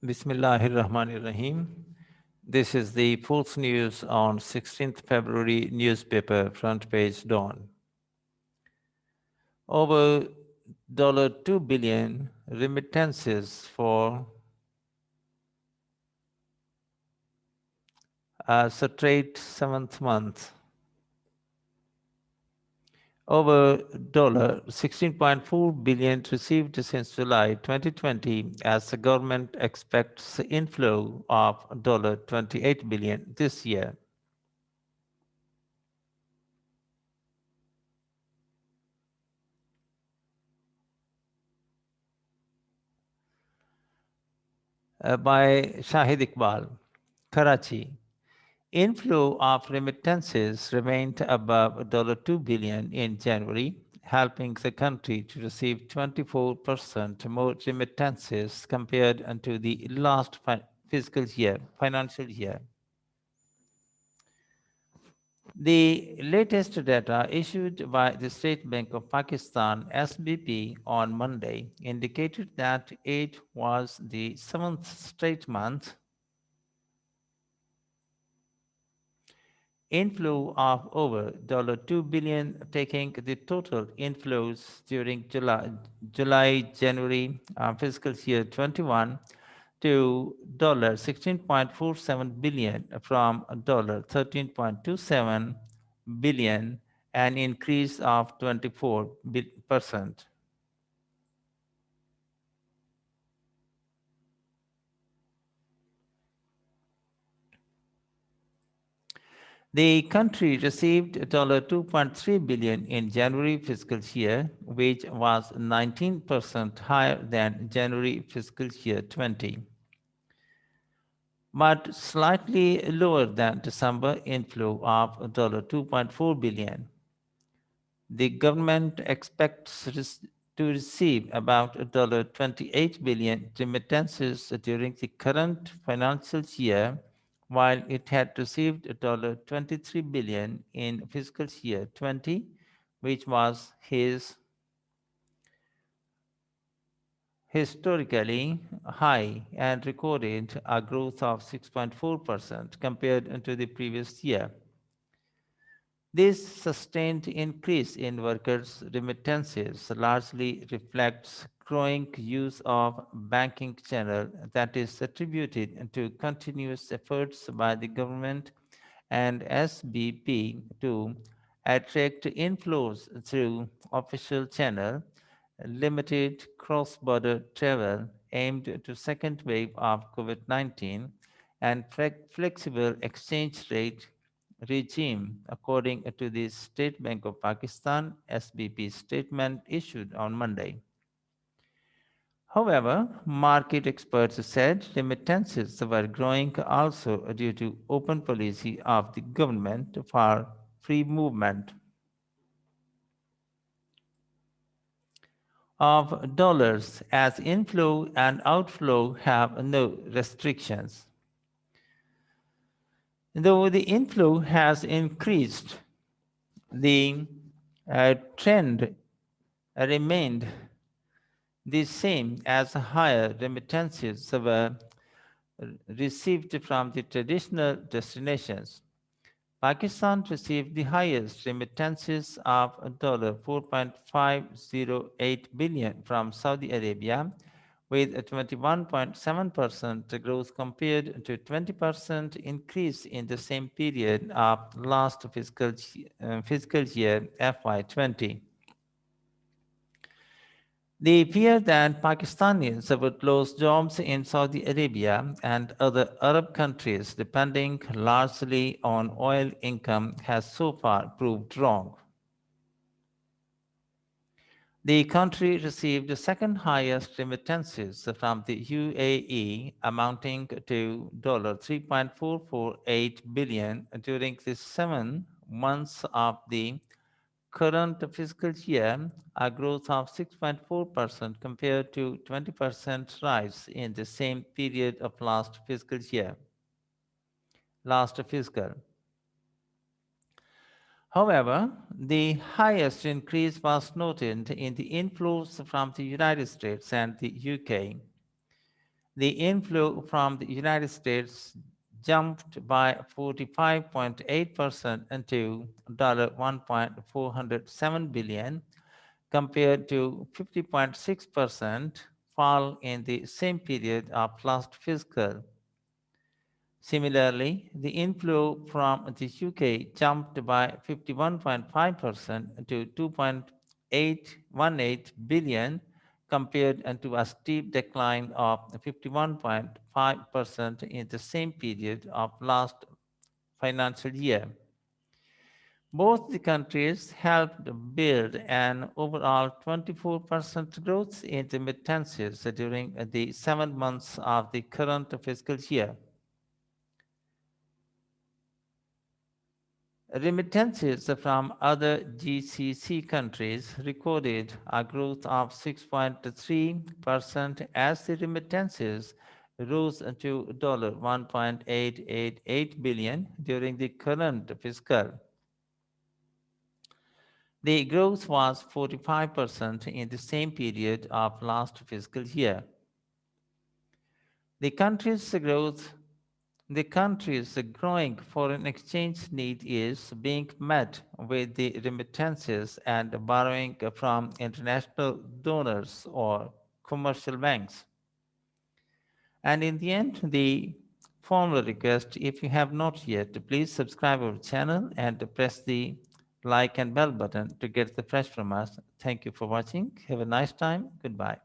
Bismillahirrahmanirrahim. This is the fourth news on 16th February newspaper front page dawn. Over $2 billion remittances for a straight seventh month. Over $16.4 billion received since July 2020 as the government expects inflow of $28 billion this year. By Shahid Iqbal, Karachi. Inflow of remittances remained above $2 billion in January, helping the country to receive 24% more remittances compared to the last financial year. The latest data issued by the State Bank of Pakistan (SBP) on Monday indicated that it was the seventh straight month inflow of over $2 billion, taking the total inflows during July-January fiscal year 21 to $16.47 billion from $13.27 billion, an increase of 24%. The country received $2.3 billion in January fiscal year, which was 19% higher than January fiscal year 20, but slightly lower than December inflow of $2.4 billion. The government expects to receive about $28 billion remittances during the current financial year, while it had received $23 billion in fiscal year 20, which was his historically high and recorded a growth of 6.4% compared to the previous year. This sustained increase in workers' remittances largely reflects growing use of banking channel that is attributed to continuous efforts by the government and SBP to attract inflows through official channel, limited cross-border travel aimed to second wave of COVID-19, and flexible exchange rate regime, according to the State Bank of Pakistan (SBP) statement issued on Monday. However, market experts said remittances were growing also due to open policy of the government for free movement of dollars, as inflow and outflow have no restrictions. Though the inflow has increased, the trend remained the same as higher remittances were received from the traditional destinations. Pakistan received the highest remittances of $4.508 billion from Saudi Arabia, with a 21.7% growth compared to 20% increase in the same period of last fiscal year FY20. The fear that Pakistanis would lose jobs in Saudi Arabia and other Arab countries depending largely on oil income has so far proved wrong. The country received the second highest remittances from the UAE, amounting to $3.448 billion during the 7 months of the current fiscal year, a growth of 6.4% compared to 20% rise in the same period of last fiscal. However, the highest increase was noted in the inflows from the United States and the UK. The inflow from the United States jumped by 45.8% into $1.407 billion compared to 50.6% fall in the same period of last fiscal. Similarly, the inflow from the UK jumped by 51.5% to 2.818 billion compared to a steep decline of 51.5% in the same period of last financial year. Both the countries helped build an overall 24% growth in remittances during the 7 months of the current fiscal year. Remittances from other GCC countries recorded a growth of 6.3% as the remittances rose to $1.888 billion during the current fiscal. The growth was 45% in the same period of last fiscal year. The country's growth The country's growing foreign exchange need is being met with the remittances and borrowing from international donors or commercial banks. And in the end, the formal request, if you have not yet, please subscribe our channel and press the like and bell button to get the fresh from us. Thank you for watching. Have a nice time. Goodbye.